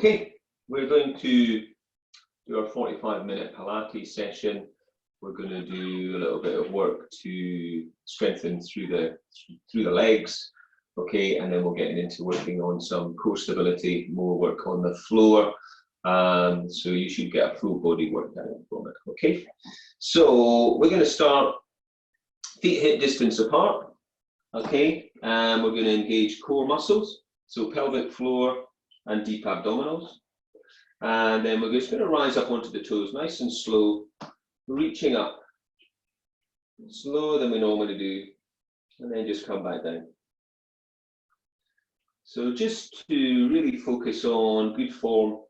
Okay, we're going to do our 45-minute Pilates session. We're going to do a little bit of work to strengthen through the legs. Okay, and then we'll get into working on some core stability, more work on the floor. So you should get a full body workout from it. Okay, so we're going to start feet hip distance apart. Okay, and we're going to engage core muscles, so pelvic floor and deep abdominals. And then we're just going to rise up onto the toes, nice and slow, reaching up, slower than we normally do, and then just come back down. So just to really focus on good form,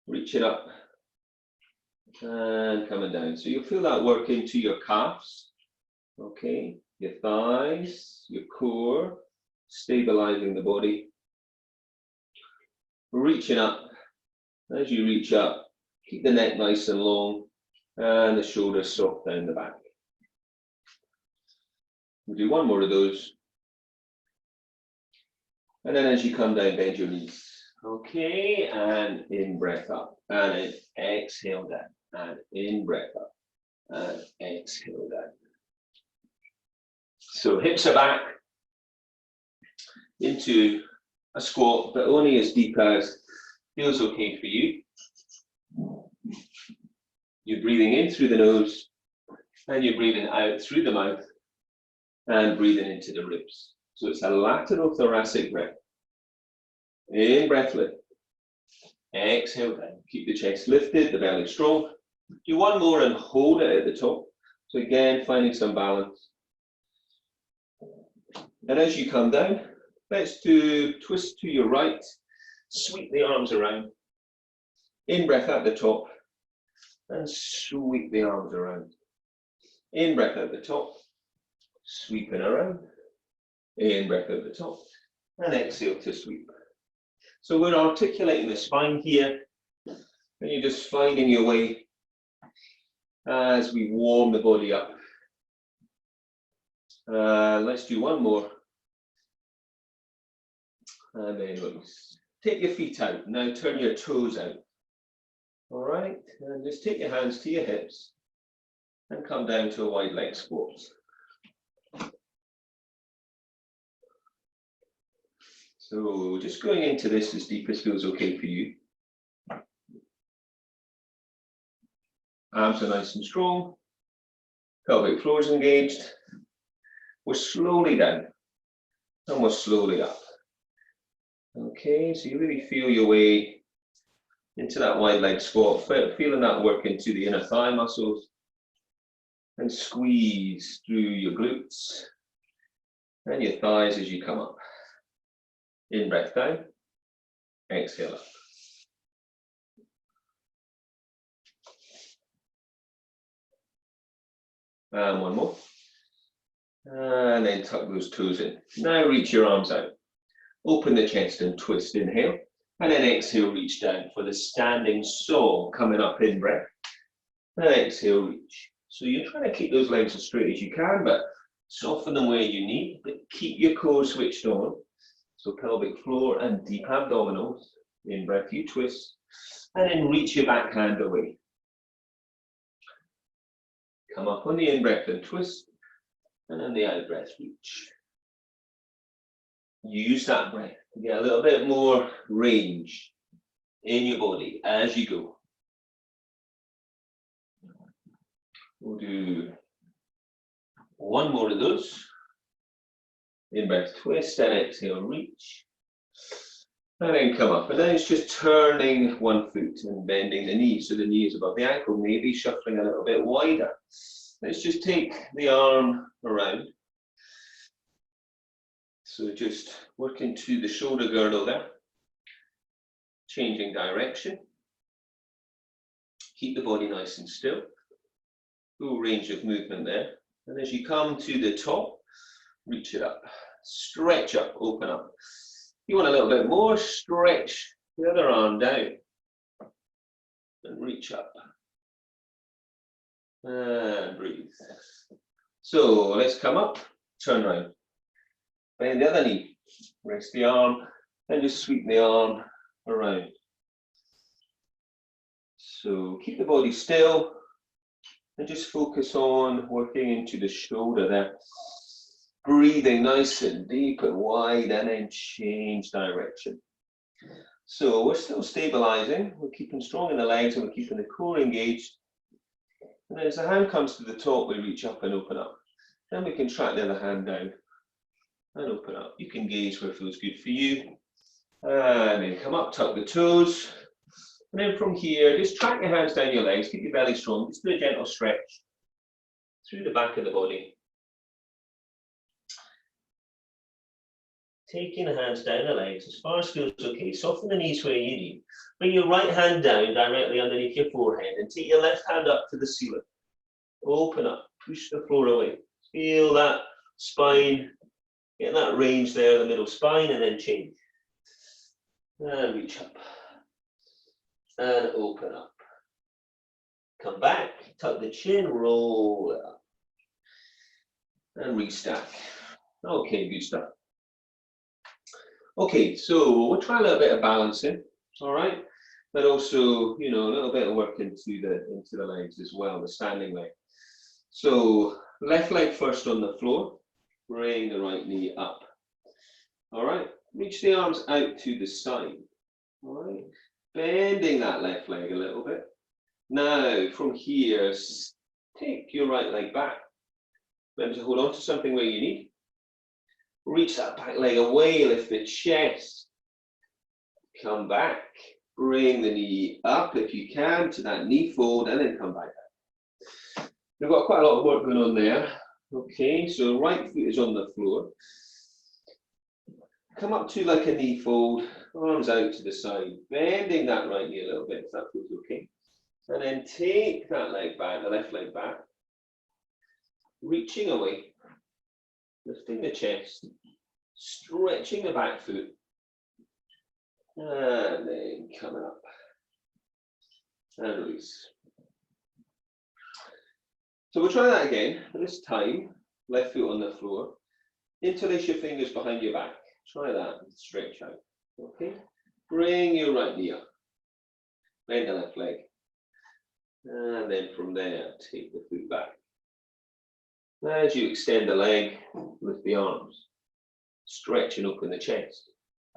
reaching up and coming down. So you'll feel that work into your calves, okay, your thighs, your core, stabilizing the body. Reaching up. As you reach up, keep the neck nice and long and the shoulders soft down the back. We'll do one more of those. And then as you come down, bend your knees. Okay, and in, breath up, and in, exhale down, and in, breath up, and exhale down. So hips are back into a squat, but only as deep as feels okay for you. You're breathing in through the nose, and you're breathing out through the mouth, and breathing into the ribs. So it's a lateral thoracic breath. In, breath lift. Exhale down. Keep the chest lifted, the belly strong. Do one more and hold it at the top. So again, finding some balance. And as you come down, let's do twist to your right. Sweep the arms around. In, breath at the top. And sweep the arms around. In, breath at the top. Sweeping around. In, breath at the top. And exhale to sweep. So we're articulating the spine here. And you're just finding your way as we warm the body up. Let's do one more. And then release. Take your feet out. Now turn your toes out. All right. And just take your hands to your hips and come down to a wide leg squat. So just going into this as deep as feels okay for you. Arms are nice and strong. Pelvic floor is engaged. We're slowly down and we're slowly up. Okay, so you really feel your way into that wide leg squat, feeling that work into the inner thigh muscles, and squeeze through your glutes and your thighs as you come up. In, breath down, exhale up. And one more. And then tuck those toes in. Now reach your arms out. Open the chest and twist, inhale. And then exhale, reach down for the standing saw coming up in breath. And exhale, reach. So you're trying to keep those legs as straight as you can, but soften them where you need, but keep your core switched on. So pelvic floor and deep abdominals. In breath, you twist. And then reach your back hand away. Come up on the in-breath and twist. And on the out-breath, reach. Use that breath to get a little bit more range in your body as you go. We'll do one more of those. In-breath, twist, and exhale, reach. And then come up. And then it's just turning one foot and bending the knee. So the knee is above the ankle, maybe shuffling a little bit wider. Let's just take the arm around. So just working to the shoulder girdle there. Changing direction. Keep the body nice and still. Full range of movement there. And as you come to the top, reach it up. Stretch up, open up. You want a little bit more, stretch the other arm down. And reach up. And breathe. So let's come up, turn around. Bend the other knee, rest the arm, and just sweep the arm around. So keep the body still and just focus on working into the shoulder there. Breathing nice and deep and wide, and then change direction. So we're still stabilizing, we're keeping strong in the legs and we're keeping the core engaged. And then as the hand comes to the top, we reach up and open up. Then we can track the other hand down and open up. You can gauge where it feels good for you. And then come up, tuck the toes. And then from here, just track your hands down your legs, keep your belly strong, just do a gentle stretch through the back of the body. Taking the hands down the legs as far as feels okay. Soften the knees where you need. Bring your right hand down directly underneath your forehead and take your left hand up to the ceiling. Open up, push the floor away. Feel that spine, get that range there, the middle spine, and then change. And reach up. And open up. Come back, tuck the chin, roll it up. And restack. Okay, good stuff. Okay, so we'll try a little bit of balancing, all right? But also, you know, a little bit of work into the legs as well, the standing leg. So left leg first on the floor, bring the right knee up. All right, reach the arms out to the side. All right, bending that left leg a little bit. Now from here, take your right leg back. Remember to hold on to something where you need. Reach that back leg away, lift the chest. Come back, bring the knee up if you can to that knee fold and then come back down. We've got quite a lot of work going on there. Okay, so right foot is on the floor. Come up to like a knee fold, arms out to the side, bending that right knee a little bit if that feels okay. And then take that leg back, the left leg back, reaching away. Lifting the chest, stretching the back foot, and then coming up, and release. So we'll try that again. This time, left foot on the floor. Interlace your fingers behind your back. Try that and stretch out. Okay. Bring your right knee up. Bend the left leg. And then from there, take the foot back. As you extend the leg, lift the arms, stretch and open the chest,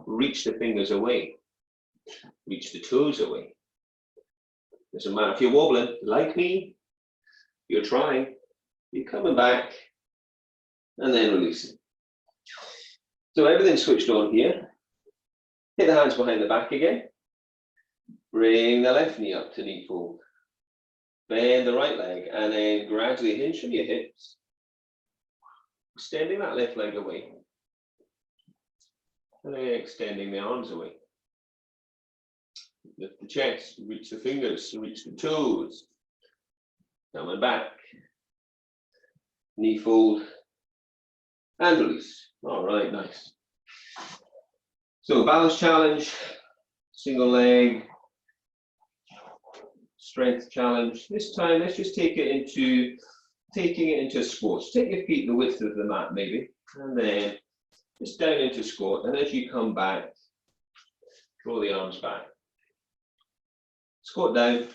reach the fingers away, reach the toes away. Doesn't matter if you're wobbling, like me, you're trying, you're coming back, and then releasing. So everything's switched on here. Hit the hands behind the back again. Bring the left knee up to knee fold. Bend the right leg, and then gradually hinge from your hips. Extending that left leg away, and then extending the arms away. Lift the chest, reach the fingers, reach the toes. Coming back. Knee fold, and release. All right, nice. So balance challenge, single leg, strength challenge. This time, let's just take it into squat. Take your feet the width of the mat maybe, and then just down into squat. And as you come back, draw the arms back. Squat down,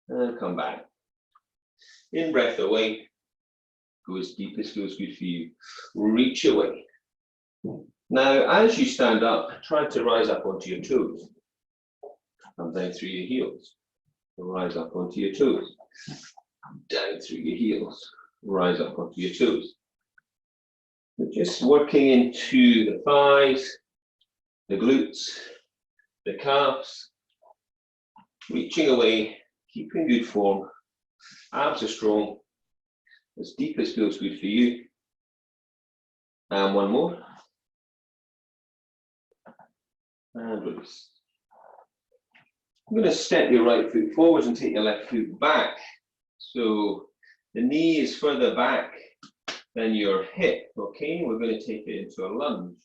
and come back. In breath away, go as deep as feels good for you. Reach away. Now, as you stand up, try to rise up onto your toes. Come down through your heels. Rise up onto your toes. Down through your heels, rise up onto your toes. We're just working into the thighs, the glutes, the calves, reaching away, keeping good form. Abs are strong, as deep as feels good for you. And one more. And release. I'm going to step your right foot forwards and take your left foot back. So the knee is further back than your hip, okay? We're going to take it into a lunge.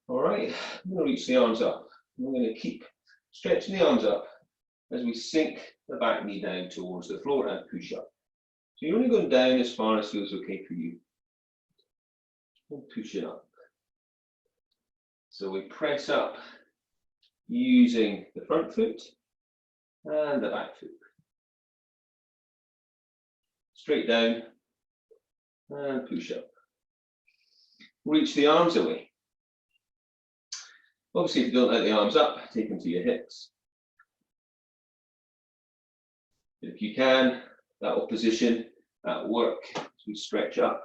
All right, I'm going to reach the arms up. I'm going to keep stretching the arms up as we sink the back knee down towards the floor and push up. So you're only going down as far as feels okay for you. And push it up. So we press up using the front foot and the back foot. Straight down and push up. Reach the arms away. Obviously, if you don't let the arms up, take them to your hips. If you can, that opposition at work, so stretch up.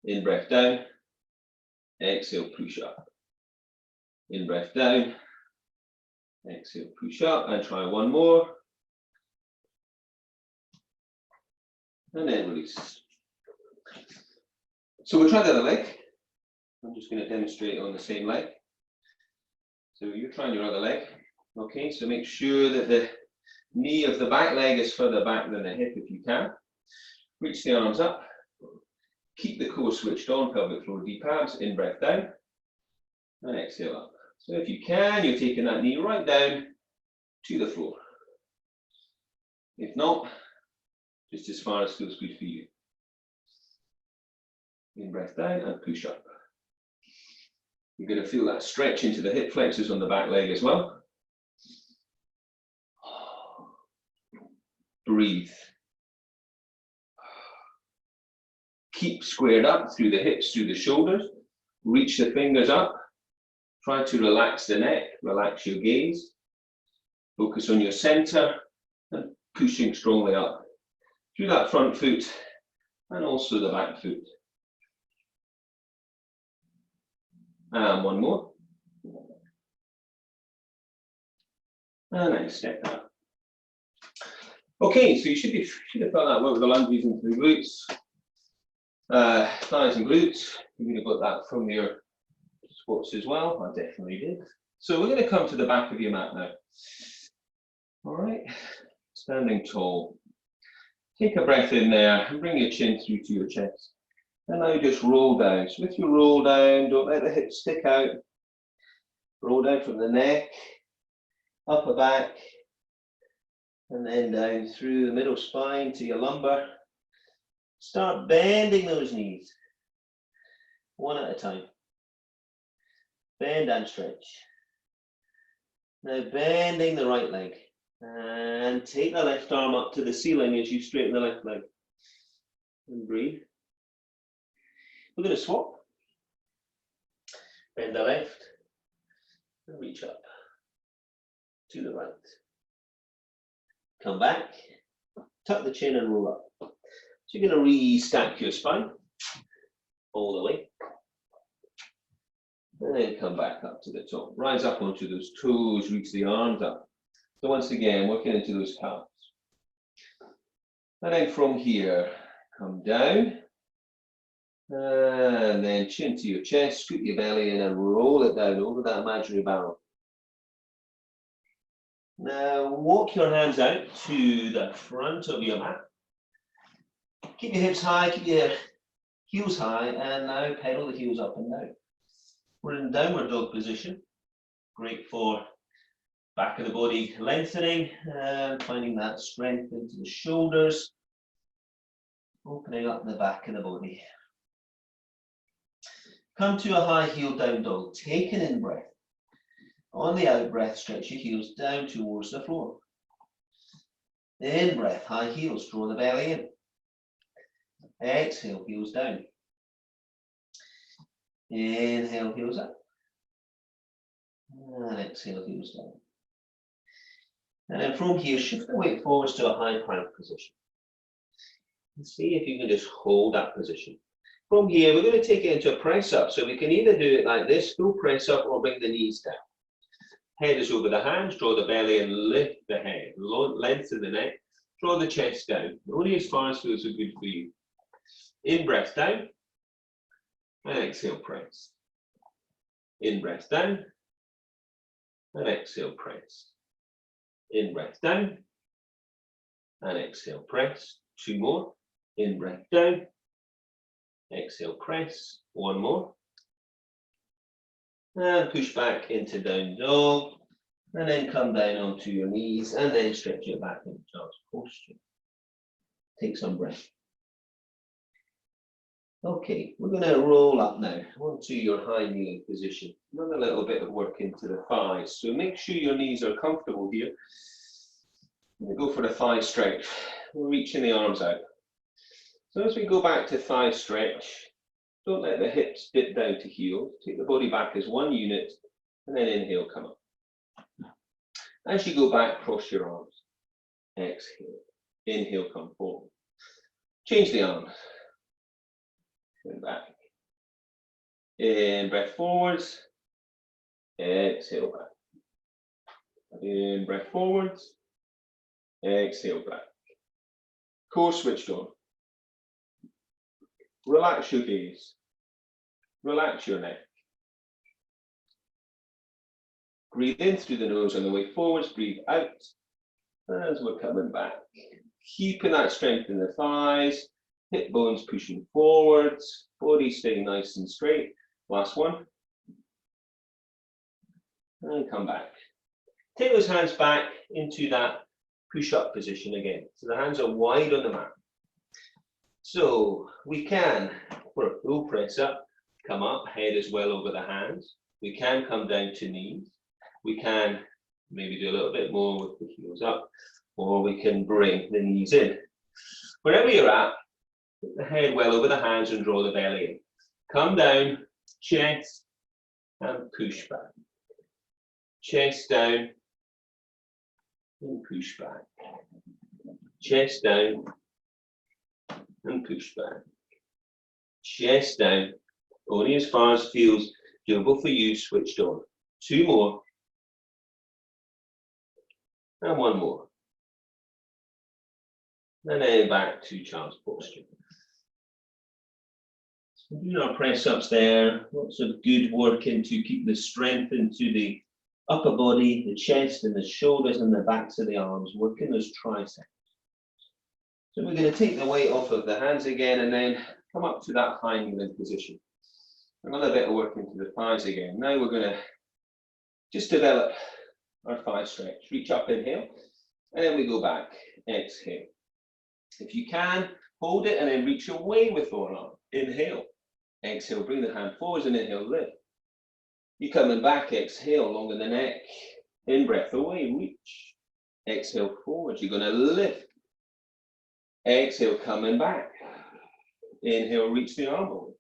In breath down, exhale, push up. In breath down, exhale, push up, and try one more. And then release. So we'll try the other leg. I'm just going to demonstrate on the same leg. So you're trying your other leg. Okay, so make sure that the knee of the back leg is further back than the hip if you can. Reach the arms up. Keep the core switched on, pelvic floor deep abs. In breath down. And exhale up. So if you can, you're taking that knee right down to the floor. If not, just as far as feels good for you. In breath down and push up. You're going to feel that stretch into the hip flexors on the back leg as well. Breathe. Keep squared up through the hips, through the shoulders. Reach the fingers up. Try to relax the neck, relax your gaze. Focus on your center and pushing strongly up through that front foot and also the back foot. And one more. And then step up. Okay, so you should have felt that work with the lunges into the glutes, thighs and glutes. You would have got that from your squats as well. I definitely did. So we're going to come to the back of your mat now. All right, standing tall. Take a breath in there and bring your chin through to your chest. And now just roll down. So with your roll down, don't let the hips stick out. Roll down from the neck, upper back, and then down through the middle spine to your lumbar. Start bending those knees, one at a time. Bend and stretch. Now bending the right leg. And take the left arm up to the ceiling as you straighten the left leg. And breathe. We're going to swap. Bend the left and reach up to the right. Come back, tuck the chin and roll up. So you're going to re-stack your spine all the way. And then come back up to the top. Rise up onto those toes, reach the arms up. So once again, working into those calves. And then from here, come down. And then chin to your chest, scoop your belly in and roll it down over that imaginary barrel. Now walk your hands out to the front of your mat. Keep your hips high, keep your heels high, and now pedal the heels up and down. We're in downward dog position. Great for back of the body lengthening and finding that strength into the shoulders. Opening up the back of the body. Come to a high heel down dog. Take an in breath. On the out breath, stretch your heels down towards the floor. In breath, high heels, draw the belly in. Exhale, heels down. Inhale, heels up. And exhale, heels down. And then from here, shift the weight forwards to a high plank position. And see if you can just hold that position. From here, we're going to take it into a press up. So we can either do it like this, full press up, or bring the knees down. Head is over the hands, draw the belly and lift the head. Lengthen the neck, draw the chest down. Only as far as feels so good for you. In breath down, and exhale, press. In breath down, and exhale, press. In breath down, and exhale, press. Two more. In breath down, exhale, press. One more. And push back into down dog. And then come down onto your knees and then stretch your back into child's posture. Take some breath. Okay, we're going to roll up now onto your high kneeling position. Another little bit of work into the thighs. So make sure your knees are comfortable here. We go for the thigh stretch. We're reaching the arms out. So as we go back to thigh stretch, don't let the hips dip down to heels. Take the body back as one unit, and then inhale, come up. As you go back, cross your arms. Exhale. Inhale, come forward. Change the arms. And back. In, breath forwards. Exhale, back. In, breath forwards. Exhale, back. Core switched on. Relax your gaze. Relax your neck. Breathe in through the nose on the way forwards. Breathe out as we're coming back. Keeping that strength in the thighs. Hip bones pushing forwards. Body staying nice and straight. Last one. And come back. Take those hands back into that push-up position again. So the hands are wide on the mat. So we can, for a full press up, come up, head as well over the hands. We can come down to knees. We can maybe do a little bit more with the heels up, or we can bring the knees in. Wherever you're at, put the head well over the hands and draw the belly in. Come down, chest, and push back. Chest down, and push back. Chest down, and push back. Chest down, only as far as feels doable for you, switched on. Two more. And one more. And then back to child's posture. So doing our press ups there, lots of good work into keep the strength into the upper body, the chest and the shoulders and the backs of the arms, working those triceps. So we're going to take the weight off of the hands again and then come up to that high kneeling position. Another bit of work into the thighs again. Now we're going to just develop our thigh stretch. Reach up, inhale, and then we go back, exhale. If you can, hold it and then reach away with one arm. Inhale, exhale, bring the hand forwards and inhale, lift. You're coming back, exhale, longer the neck. In, breath away, reach. Exhale, forwards. You're going to lift. Exhale, coming back. Inhale, reach the arm over.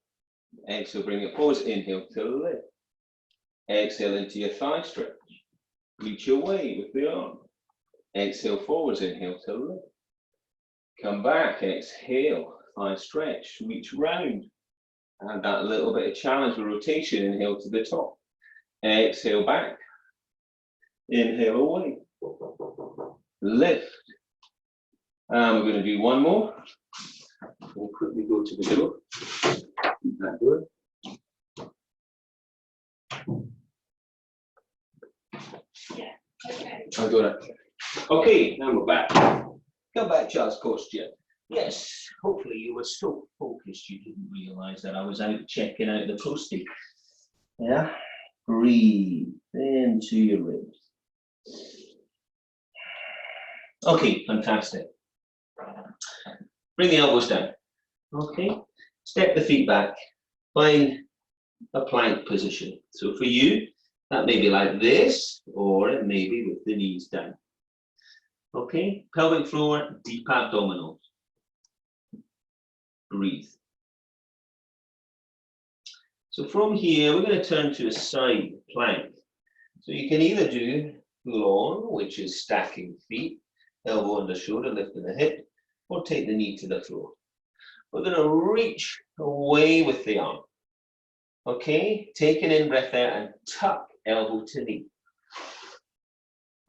Exhale, bring it forwards. Inhale to lift. Exhale into your thigh stretch. Reach away with the arm. Exhale forwards, inhale to lift. Come back, exhale, thigh stretch, reach round. And that little bit of challenge with rotation, inhale to the top. Exhale back. Inhale away. Lift. And we're going to do one more. We'll quickly go to the door. Keep that door. I'll do it. Okay, now we're back. Come back, child's posture. Yes, hopefully you were so focused you didn't realise that I was out checking out the prostate. Yeah, breathe into your ribs. Okay, fantastic. Bring the elbows down. Okay, step the feet back. Find a plank position. So for you, that may be like this, or it may be with the knees down. Okay, pelvic floor, deep abdominals. Breathe. So from here, we're going to turn to a side plank. So you can either do long, which is stacking feet, elbow on the shoulder, lifting the hip, or take the knee to the floor. We're going to reach away with the arm. Okay, take an in-breath there and tuck elbow to knee.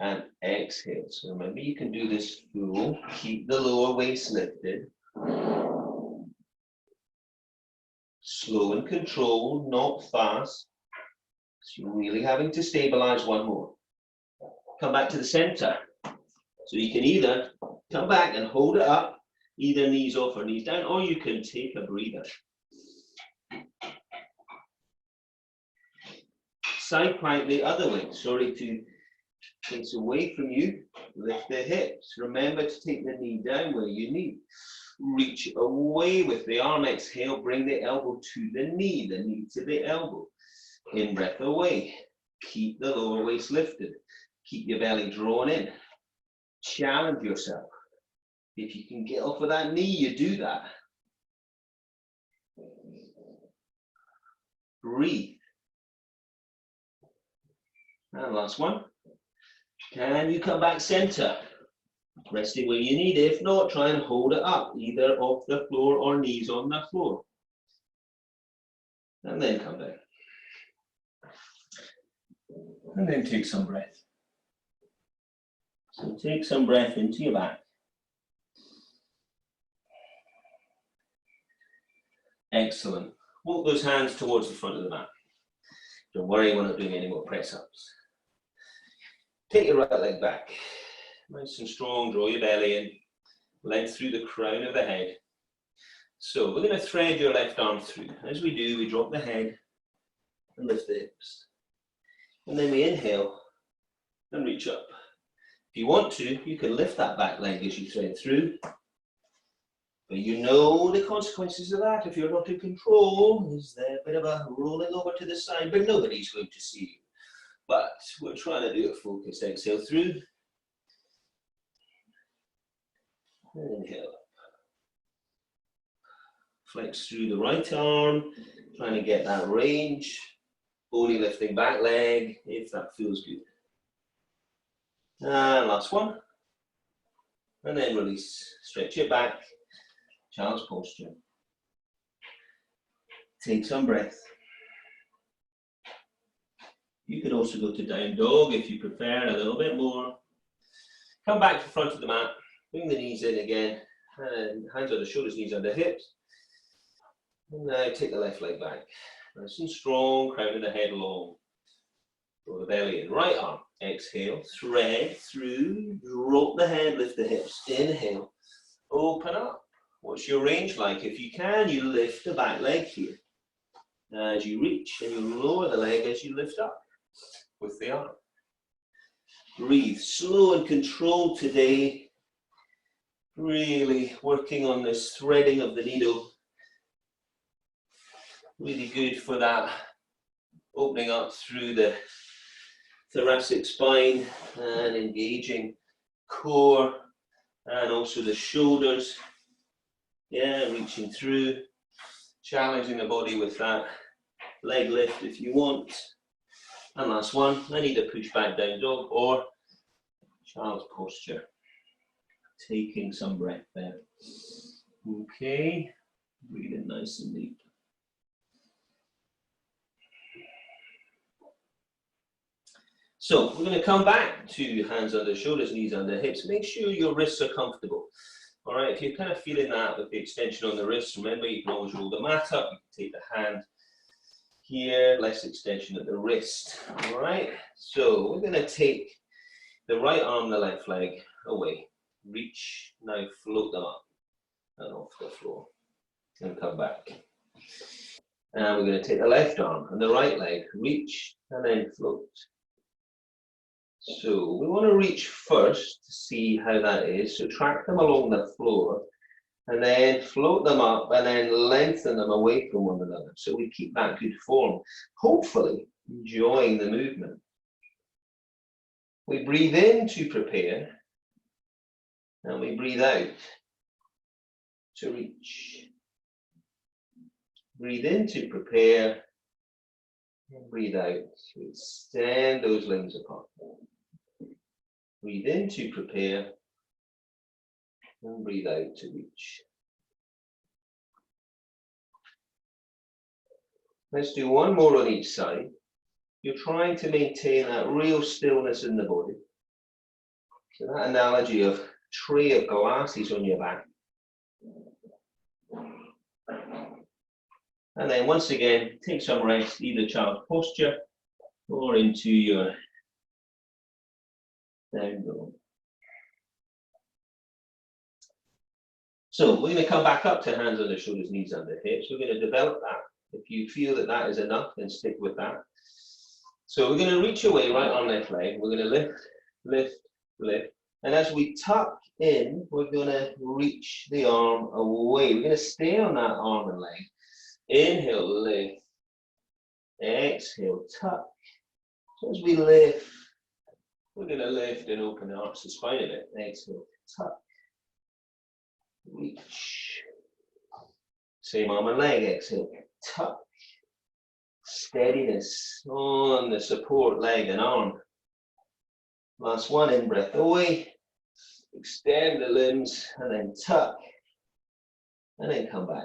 And exhale. So remember, you can do this full. Keep the lower waist lifted. Slow and controlled, not fast. So you're really having to stabilize. One more. Come back to the center. So you can either come back and hold it up, either knees off or knees down, or you can take a breather. Side plank the other way. Sorry to face away from you. Lift the hips. Remember to take the knee down where you need. Reach away with the arm. Exhale, bring the elbow to the knee to the elbow. In breath away. Keep the lower waist lifted. Keep your belly drawn in. Challenge yourself. If you can get off of that knee, you do that. Breathe. And last one. Can you come back center? Resting where you need. If not, try and hold it up, either off the floor or knees on the floor. And then come down. And then take some breath. So take some breath into your back. Excellent. Walk those hands towards the front of the mat. Don't worry, we're not doing any more press-ups. Take your right leg back. Nice and strong, draw your belly in. Length through the crown of the head. So we're going to thread your left arm through. As we do, we drop the head and lift the hips. And then we inhale and reach up. If you want to, you can lift that back leg as you thread through. But you know the consequences of that. If you're not in control, is there a bit of a rolling over to the side, but nobody's going to see you. But we're trying to do a focused exhale through. And inhale up. Flex through the right arm, trying to get that range. Only lifting back leg, if that feels good. And last one. And then release. Stretch your back. Child's posture. Take some breath. You could also go to down dog if you prefer a little bit more. Come back to the front of the mat. Bring the knees in again. And hands on the shoulders, knees on the hips. And now take the left leg back. Nice and strong, crown of the head long. Draw the belly in. Right arm. Exhale. Thread through. Drop the head, lift the hips. Inhale. Open up. What's your range like? If you can, you lift the back leg here. As you reach, and you lower the leg as you lift up with the arm. Breathe. Slow and controlled today. Really working on this threading of the needle. Really good for that opening up through the thoracic spine and engaging core and also the shoulders. Yeah, reaching through, challenging the body with that leg lift if you want. And last one, I need to push back down dog or child's posture. Taking some breath there. Okay, breathing nice and deep. So we're going to come back to hands under shoulders, knees under hips. Make sure your wrists are comfortable. All right, if you're kind of feeling that with the extension on the wrist, remember you can always roll the mat up. You can take the hand here, less extension at the wrist. All right, so we're going to take the right arm, the left leg away. Reach, now float them up and off the floor and come back. And we're going to take the left arm and the right leg, reach and then float. So we want to reach first to see how that is. So track them along the floor and then float them up and then lengthen them away from one another. So we keep that good form, hopefully enjoying the movement. We breathe in to prepare and we breathe out to reach. Breathe in to prepare and breathe out to extend those limbs apart. Breathe in to prepare and breathe out to reach. Let's do one more on each side. You're trying to maintain that real stillness in the body. So that analogy of tray of glasses on your back. And then once again, take some rest, either child's posture or into your down dog. So we're going to come back up to hands on the shoulders, knees under hips. We're going to develop that. If you feel that that is enough, then stick with that. So we're going to reach away, right arm, left leg. We're going to lift, lift, lift. And as we tuck in, we're going to reach the arm away. We're going to stay on that arm and leg. Inhale, lift. Exhale, tuck. So as we lift, we're going to lift and open the arms and spine a bit. Exhale, tuck. Reach. Same arm and leg. Exhale, tuck. Steadiness on the support leg and arm. Last one, in breath away. Extend the limbs and then tuck. And then come back.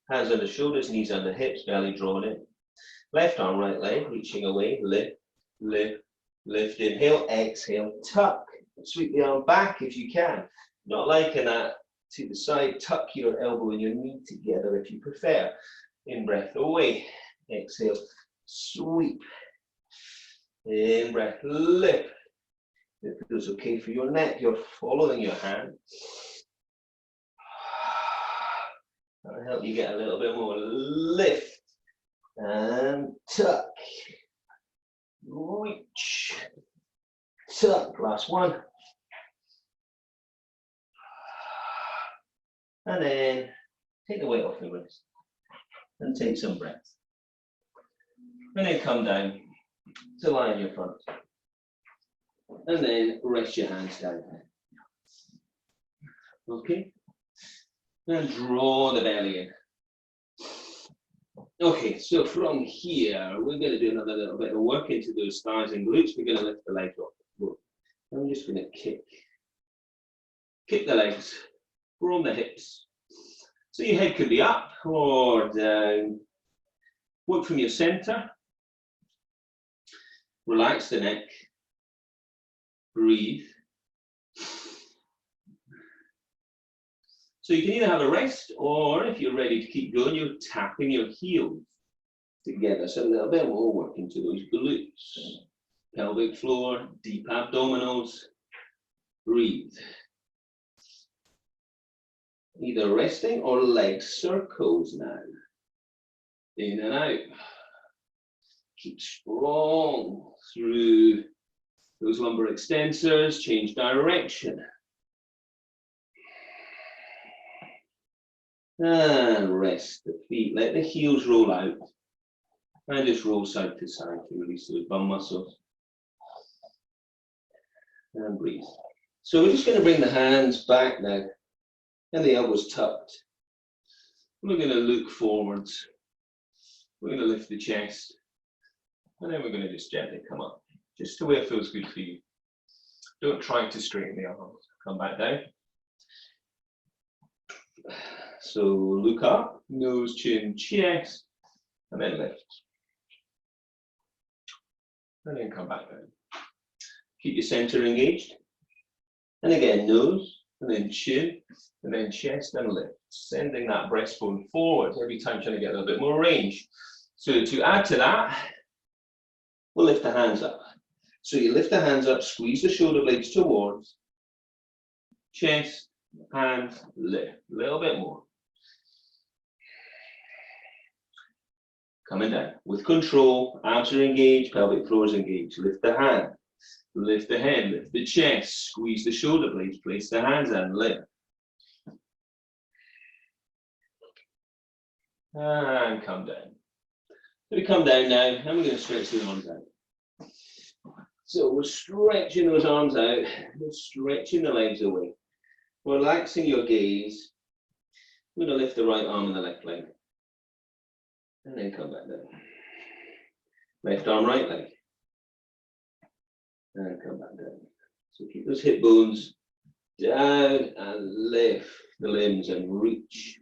Hands on the shoulders, knees on the hips, belly drawn in. Left arm, right leg, reaching away. Lift, lift, lift. Inhale, exhale, tuck. Sweep the arm back if you can. Not liking that to the side. Tuck your elbow and your knee together if you prefer. In breath away. Exhale, sweep. In breath, lift. If it feels okay for your neck, you're following your hand. That'll help you get a little bit more lift. And tuck. Reach. Tuck. Last one. And then take the weight off the wrist. And take some breath. And then come down to lie on your front. And then rest your hands down. Okay? And draw the belly in. Okay, so from here, we're going to do another little bit of work into those thighs and glutes. We're going to lift the legs off the floor. I'm just going to kick the legs, from the hips. So your head could be up or down. Work from your center. Relax the neck. Breathe. So you can either have a rest, or if you're ready to keep going, you're tapping your heels together. So a little bit more work into those glutes. Pelvic floor, deep abdominals. Breathe. Either resting or leg circles now. In and out. Keep strong through those lumbar extensors. Change direction. And rest the feet. Let the heels roll out. And just roll side to side to release those bum muscles. And breathe. So we're just going to bring the hands back now. And the elbows tucked. We're going to look forwards. We're going to lift the chest. And then we're going to just gently come up. Just to where it feels good for you. Don't try to straighten the arms. Come back down. So look up, nose, chin, chest, and then lift. And then come back down. Keep your center engaged. And again, nose, and then chin, and then chest, and lift. Sending that breastbone forward every time, trying to get a little bit more range. So to add to that, we'll lift the hands up. So you lift the hands up, squeeze the shoulder blades towards, chest, hands, lift. A little bit more. Coming down. With control, abs are engaged, pelvic floor is engaged. Lift the hand, lift the head, lift the chest, squeeze the shoulder blades, place the hands and lift. And come down. We're going to come down now, and we're going to stretch the arms out. So we're stretching those arms out, we're stretching the legs away. Relaxing your gaze. We're going to lift the right arm and the left leg. And then come back down. Left arm, right leg. And come back down. So keep those hip bones down and lift the limbs and reach.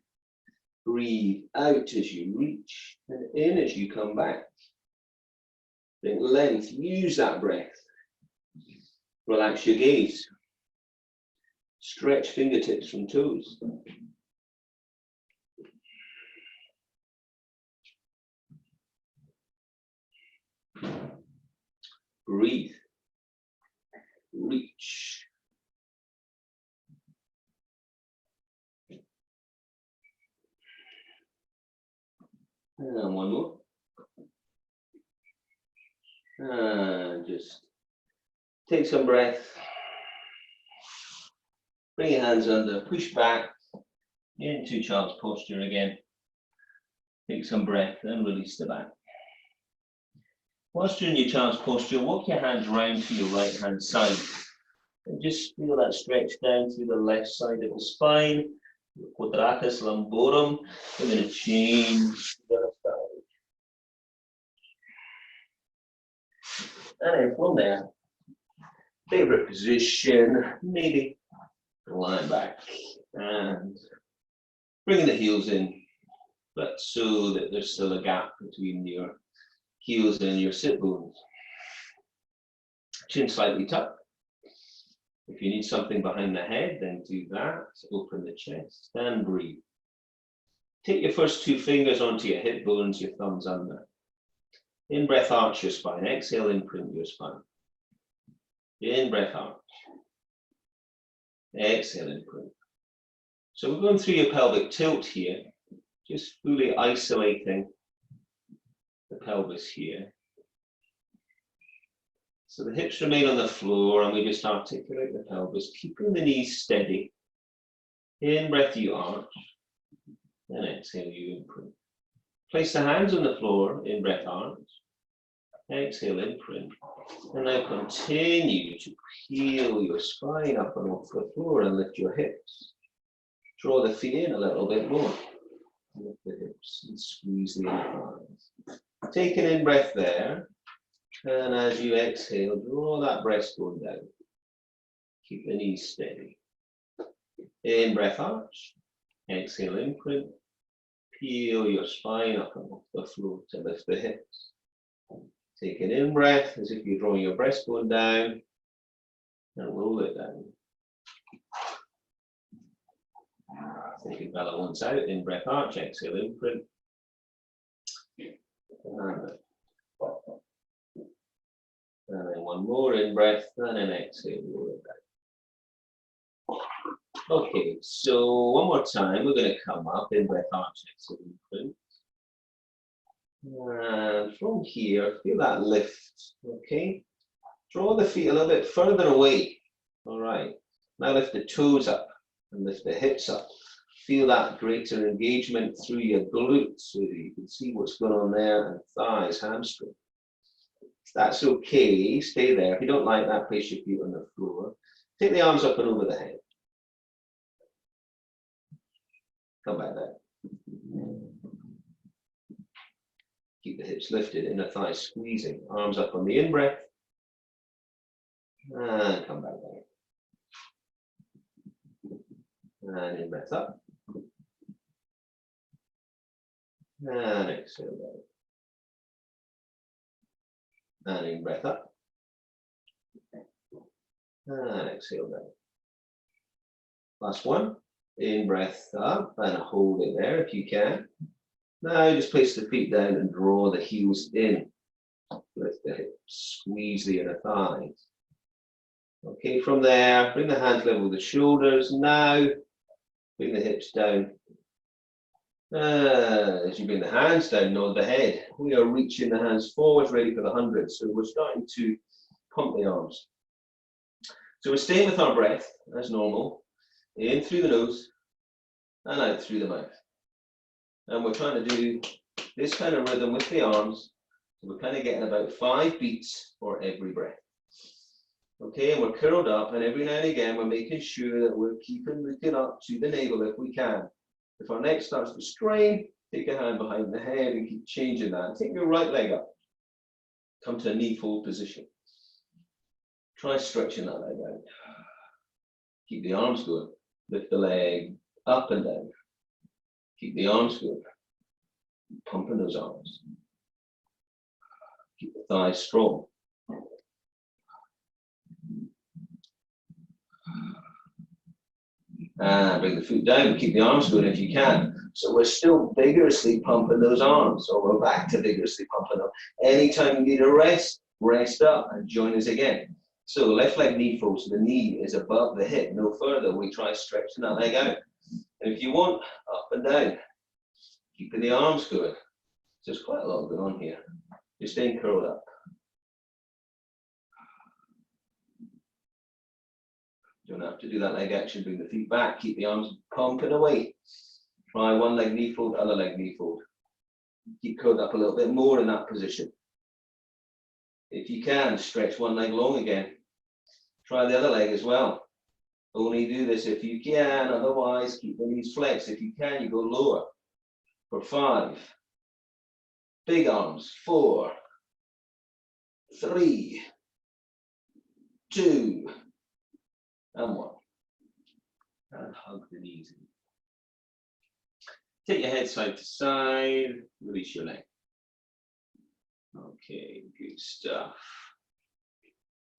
Breathe out as you reach and in as you come back. Think length, use that breath. Relax your gaze. Stretch fingertips from toes. Breathe. Reach. And one more. And just take some breath. Bring your hands under, push back into child's posture again. Take some breath and release the back. Whilst you're in your child's posture, walk your hands round to your right hand side. And just feel that stretch down through the left side of the spine, quadratus lumborum. We're going to change to the other side. And then from there, favorite position, maybe lying back and bringing the heels in, but so that there's still a gap between your heels and your sit bones. Chin slightly tucked. If you need something behind the head, then do that. Open the chest and breathe. Take your first two fingers onto your hip bones, your thumbs under. In breath, arch your spine. Exhale, imprint your spine. In breath, arch. Exhale, imprint. So we're going through your pelvic tilt here, just fully isolating the pelvis here. So the hips remain on the floor and we just articulate the pelvis, keeping the knees steady. In breath, you arch. And exhale, you imprint. Place the hands on the floor, in breath, arch. Exhale, imprint. And now continue to peel your spine up and off the floor and lift your hips. Draw the feet in a little bit more. Lift the hips and squeeze the inner thighs. Take an in-breath there. And as you exhale, draw that breastbone down. Keep the knees steady. In-breath, arch. Exhale, imprint. Peel your spine up and off the floor to lift the hips. Take an in-breath as if you're drawing your breastbone down and roll it down. Take your belly once out, in-breath, arch, exhale, imprint. And then one more in-breath and then exhale, roll it down. Okay, so one more time, we're going to come up, in-breath, arch, exhale, imprint. And from here, feel that lift, okay? Draw the feet a little bit further away, all right? Now lift the toes up and lift the hips up. Feel that greater engagement through your glutes so that you can see what's going on there, and thighs, hamstring. If that's okay, stay there. If you don't like that, place your feet on the floor. Take the arms up and over the head. Come back down. Keep the hips lifted, inner thighs squeezing. Arms up on the in-breath. And come back down. And in-breath up. And exhale down. And in-breath up. And exhale down. Last one. In-breath up and hold it there if you can. Now just place the feet down and draw the heels in. Lift the hips, squeeze the inner thighs. Okay, from there, bring the hands level with the shoulders. Now, bring the hips down. As you bring the hands down, nod the head. We are reaching the hands forward, ready for the 100. So we're starting to pump the arms. So we're staying with our breath as normal. In through the nose and out through the mouth. And we're trying to do this kind of rhythm with the arms. So we're kind of getting about 5 beats for every breath. Okay, and we're curled up, and every now and again we're making sure that we're keeping looking up to the navel if we can. If our neck starts to strain, take a hand behind the head and keep changing that. Take your right leg up. Come to a knee fold position. Try stretching that leg out. Keep the arms going. Lift the leg up and down. Keep the arms going. Pumping those arms. Keep the thighs strong. And bring the foot down. Keep the arms going if you can. So we're still vigorously pumping those arms. So we're back to vigorously pumping them. Anytime you need a rest, rest up and join us again. So left leg knee fold, so the knee is above the hip, no further. We try stretching that leg out. And if you want, up and down. Keeping the arms going. So there's quite a lot going on here. You're staying curled up. Don't have to do that leg action. Bring the feet back. Keep the arms pumping away. Try one leg knee fold, other leg knee fold. Keep curled up a little bit more in that position. If you can, stretch one leg long again. Try the other leg as well. Only do this if you can, otherwise keep the knees flexed. If you can, you go lower. For 5. Big arms. 4, 3, 2, and 1. And hug the knees in. Take your head side to side, release your neck. Okay, good stuff.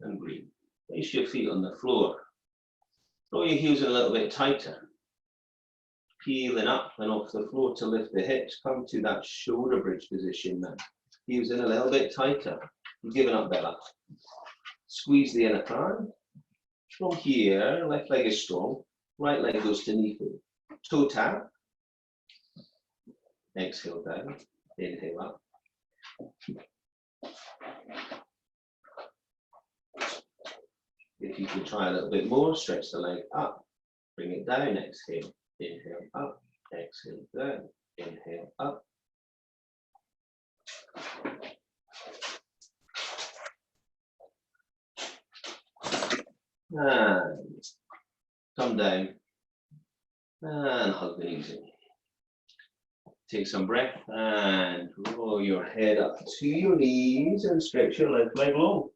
And breathe. Place your feet on the floor. Throw your heels in a little bit tighter. Peeling up and off the floor to lift the hips. Come to that shoulder bridge position now. Heels in a little bit tighter. You're giving up Bella. Squeeze the inner thigh. From here, left leg is strong. Right leg goes to knee fold. Toe tap. Exhale down. Inhale up. If you can try a little bit more, stretch the leg up. Bring it down. Exhale. Inhale up. Exhale down. Inhale up. And come down and hug the knees in. Take some breath and roll your head up to your knees and stretch your left leg long.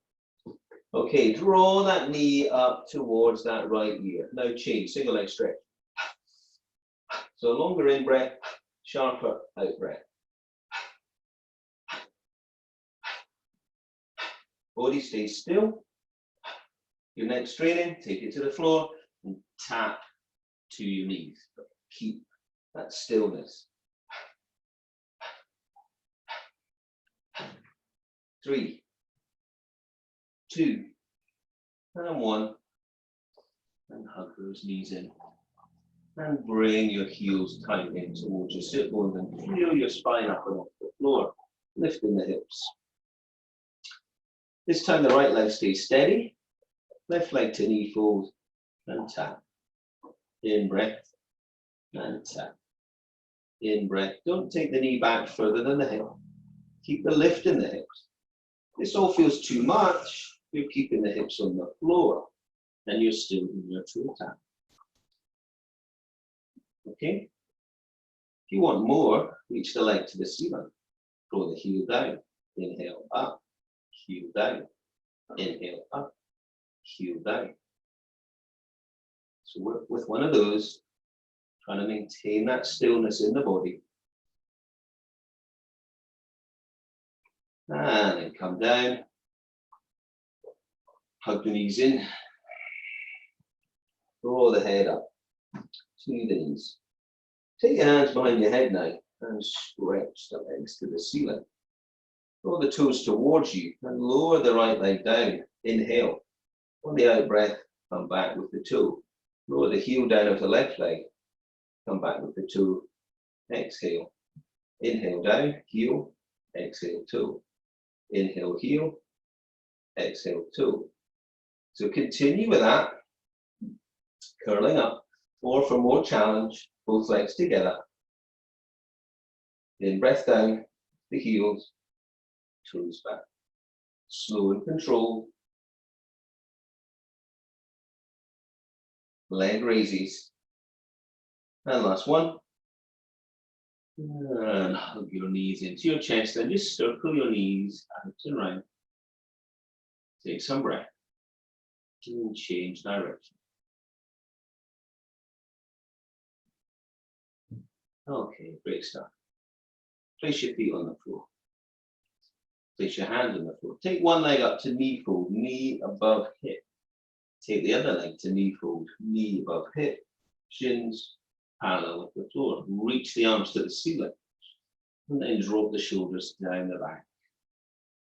Okay, draw that knee up towards that right ear. Now change, single leg stretch. So longer in breath, sharper out breath. Body stays still. Your neck straining, take it to the floor and tap to your knees. Keep that stillness. 3, 2, and 1. And hug those knees in. And bring your heels tight in towards your sit bones and feel your spine up and off the floor, lifting the hips. This time the right leg stays steady. Left leg to knee fold and tap. In breath and tap. In breath. Don't take the knee back further than the hip. Keep the lift in the hips. This all feels too much. You're keeping the hips on the floor and you're still in your toe tap. Okay? If you want more, reach the leg to the ceiling. Throw the heel down. Inhale up. Heel down. Inhale up. Heel down. So work with one of those, trying to maintain that stillness in the body. And then come down. Hug the knees in. Draw the head up to the knees. Take your hands behind your head now and stretch the legs to the ceiling. Draw the toes towards you and lower the right leg down. Inhale. On the out breath, come back with the toe. Lower the heel down of the left leg. Come back with the toe. Exhale. Inhale down, heel. Exhale, toe. Inhale, heel. Exhale, toe. So continue with that. Curling up. Or for more challenge, both legs together. In breath down, the heels, toes back. Slow and controlled. Leg raises. And last one. And hug your knees into your chest and just circle your knees out and round. Take some breath. And change direction. Okay, great stuff. Place your feet on the floor. Place your hands on the floor. Take one leg up to knee fold, knee above hip. Take the other leg to knee fold, knee above hip. Shins parallel with the floor. Reach the arms to the ceiling. And then drop the shoulders down the back.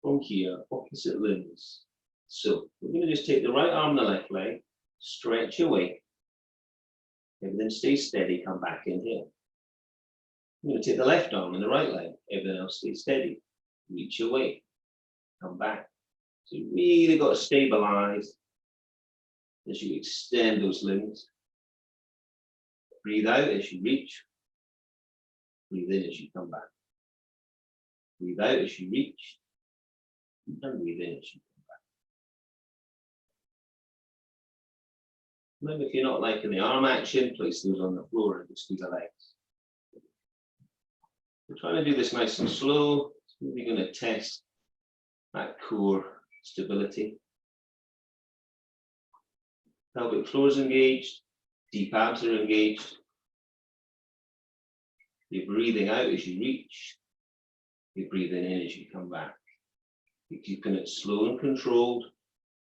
From here, opposite limbs. So we're going to just take the right arm and the left leg, stretch away. Everything stays steady, come back in here. I'm going to take the left arm and the right leg, everything else stays steady. Reach away, come back. So you really got to stabilize as you extend those limbs. Breathe out as you reach. Breathe in as you come back. Breathe out as you reach. And breathe in as you come back. Remember, if you're not liking the arm action, place those on the floor and just do the legs. We're trying to do this nice and slow. We're going to test that core stability. Pelvic floor is engaged. Deep abs are engaged. You're breathing out as you reach. You're breathing in as you come back. You're keeping it slow and controlled.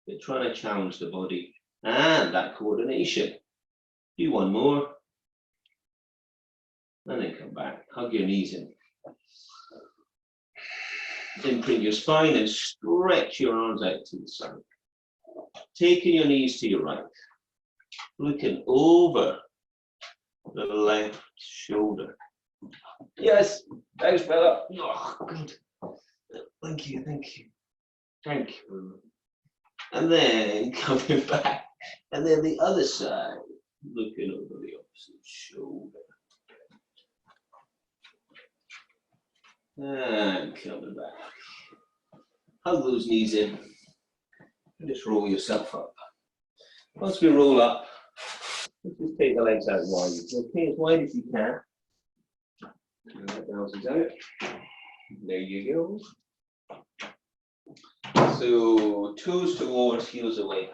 You're trying to challenge the body and that coordination. Do one more. And then come back. Hug your knees in. Imprint your spine and stretch your arms out to the side. Taking your knees to your right. Looking over the left shoulder. Yes, thanks, fella. Oh, good. Thank you, thank you. Thank you. And then coming back. And then the other side. Looking over the opposite shoulder. And coming back. Hug those knees in. And just roll yourself up. Once we roll up, just take the legs out wide. Okay, as wide as you can. And that bounces out. There you go. So toes towards, heels away.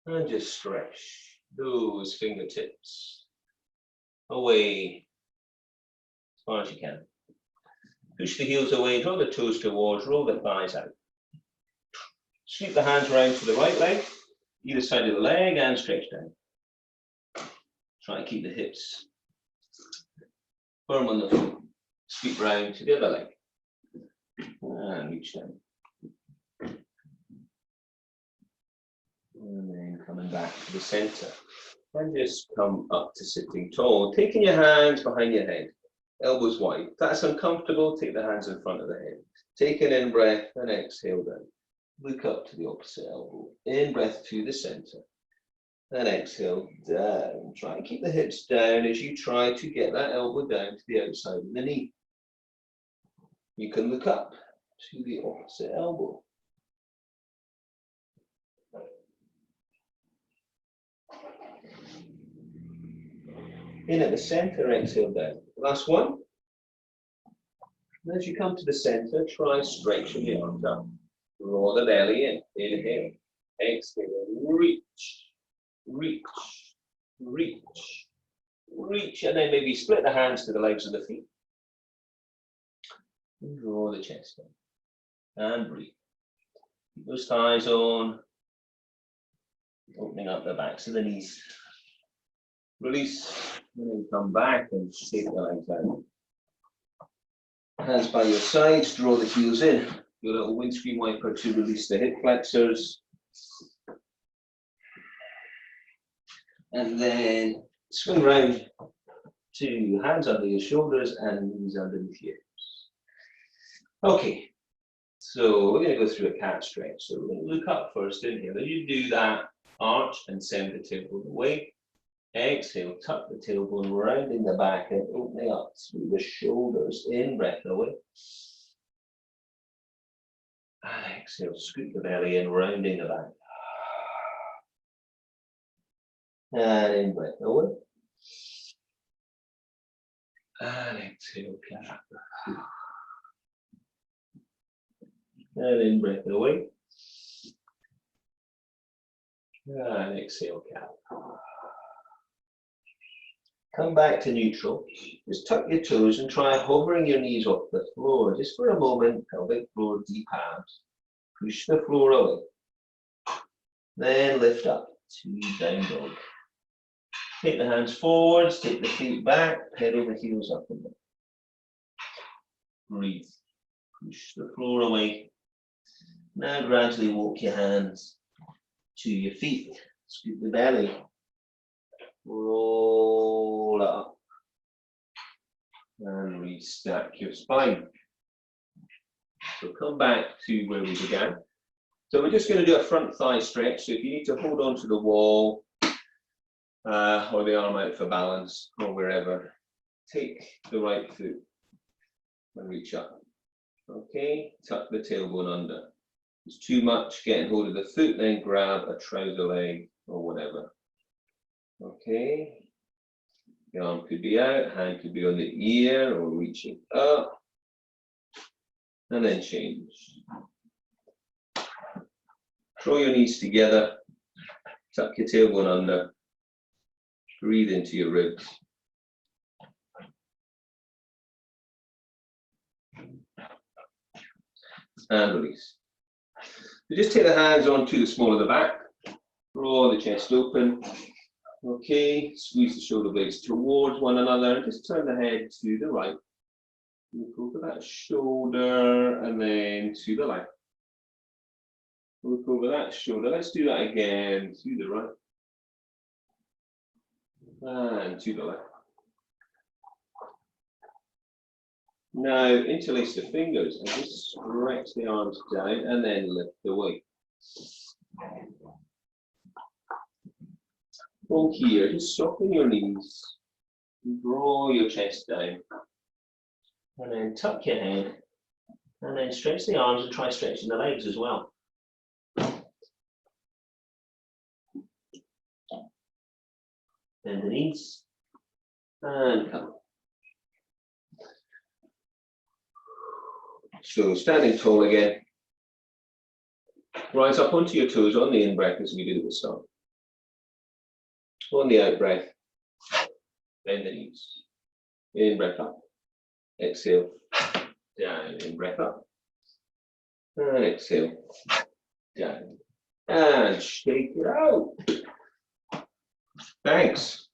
And just stretch those fingertips away as far as you can. Push the heels away, draw the toes towards, roll the thighs out. Sweep the hands around to the right leg, either side of the leg, and stretch down. Try and keep the hips firm on the floor. Sweep round to the other leg. And reach down. And then coming back to the center. And just come up to sitting tall. Taking your hands behind your head. Elbows wide. If that's uncomfortable, take the hands in front of the head. Take an in-breath and exhale down. Look up to the opposite elbow. In-breath to the center. And exhale down. Try and keep the hips down as you try to get that elbow down to the outside of the knee. You can look up to the opposite elbow. In at the center, exhale down. Last one. And as you come to the center, try stretching the arms up. Draw the belly in. Inhale. Exhale. Reach. Reach. Reach. Reach. And then maybe split the hands to the legs of the feet. And draw the chest down. And breathe. Keep those thighs on. Opening up the backs of the knees. Release. And then come back and take the legs out. Hands by your sides, draw the heels in. Your little windscreen wiper to release the hip flexors. And then swing round to hands under your shoulders and knees underneath your hips. Okay, so we're going to go through a cat stretch. So we're going to look up first, inhale. As you do that, arch and send the tailbone away. Exhale, tuck the tailbone, rounding the back and opening up through the shoulders. In, breath away. And exhale, scoop the belly in, rounding the back. And in, breath away. And exhale, cat. And in, breath away. And exhale, cat. Come back to neutral. Just tuck your toes and try hovering your knees off the floor. Just for a moment, pelvic floor, deep abs. Push the floor away. Then lift up to down dog. Take the hands forwards, take the feet back, pedal the heels up and down. Breathe. Push the floor away. Now gradually walk your hands to your feet. Scoop the belly. Roll up and restack your spine. So come back to where we began. So we're just going to do a front thigh stretch. So if you need to hold on to the wall or the arm out for balance or wherever, take the right foot and reach up. Okay, tuck the tailbone under. If it's too much, get hold of the foot, then grab a trouser leg or whatever. Okay, the arm could be out, hand could be on the ear or reaching up, and then change. Draw your knees together, tuck your tailbone under, breathe into your ribs. And release. So just take the hands onto the small of the back, draw the chest open. Okay, squeeze the shoulder blades towards one another and just turn the head to the right. Look over that shoulder and then to the left. Look over that shoulder. Let's do that again, to the right and to the left. Now interlace the fingers and just stretch the arms down and then lift the weight. From here, just soften your knees, draw your chest down, and then tuck your head, and then stretch the arms and try stretching the legs as well. Bend the knees, and come. So standing tall again. Rise up onto your toes on the in-breath as we did at the start. On the out-breath, bend the knees. In-breath up, exhale, down, in-breath up, and exhale, down, and shake it out. Thanks.